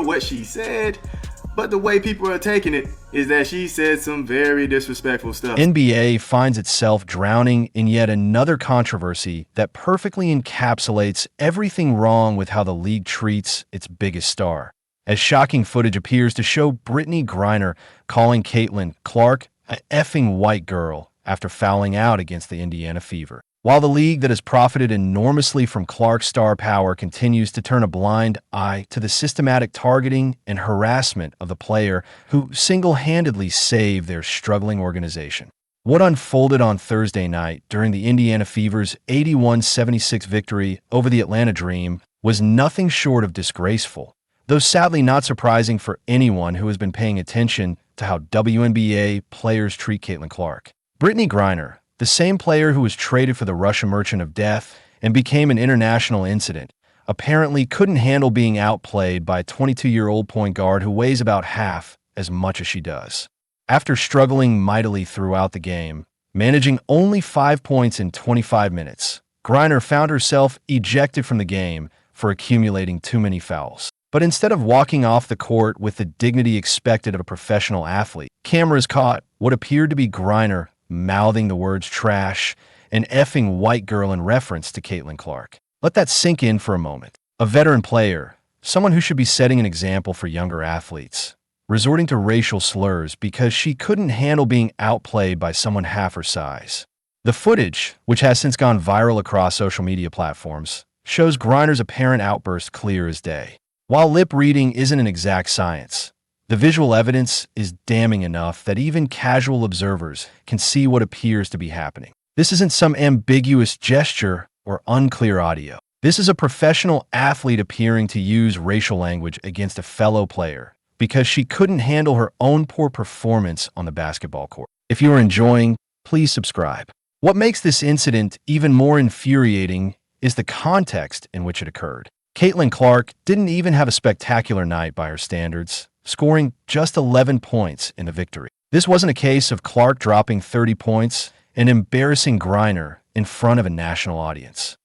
what she said, but the way people are taking it is that she said some very disrespectful stuff. NBA finds itself drowning in yet another controversy that perfectly encapsulates everything wrong with how the league treats its biggest star, as shocking footage appears to show Brittney Griner calling Caitlin Clark a effing white girl after fouling out against the Indiana Fever. While the league that has profited enormously from Clark's star power continues to turn a blind eye to the systematic targeting and harassment of the player who single-handedly saved their struggling organization. What unfolded on Thursday night during the Indiana Fever's 81-76 victory over the Atlanta Dream was nothing short of disgraceful, though sadly not surprising for anyone who has been paying attention to how WNBA players treat Caitlin Clark. Brittney Griner, the same player who was traded for the Russian Merchant of Death and became an international incident, apparently couldn't handle being outplayed by a 22-year-old point guard who weighs about half as much as she does. After struggling mightily throughout the game, managing only 5 points in 25 minutes, Griner found herself ejected from the game for accumulating too many fouls. But instead of walking off the court with the dignity expected of a professional athlete, cameras caught what appeared to be Griner mouthing the words trash and effing white girl in reference to Caitlin Clark. Let that sink in for a moment. A veteran player, someone who should be setting an example for younger athletes, resorting to racial slurs because she couldn't handle being outplayed by someone half her size. The footage, which has since gone viral across social media platforms, shows Griner's apparent outburst clear as day. While lip reading isn't an exact science, the visual evidence is damning enough that even casual observers can see what appears to be happening. This isn't some ambiguous gesture or unclear audio. This is a professional athlete appearing to use racial language against a fellow player because she couldn't handle her own poor performance on the basketball court. If you are enjoying, please subscribe. What makes this incident even more infuriating is the context in which it occurred. Caitlin Clark didn't even have a spectacular night by her standards, scoring just 11 points in the victory. This wasn't a case of Clark dropping 30 points and embarrassing Griner in front of a national audience.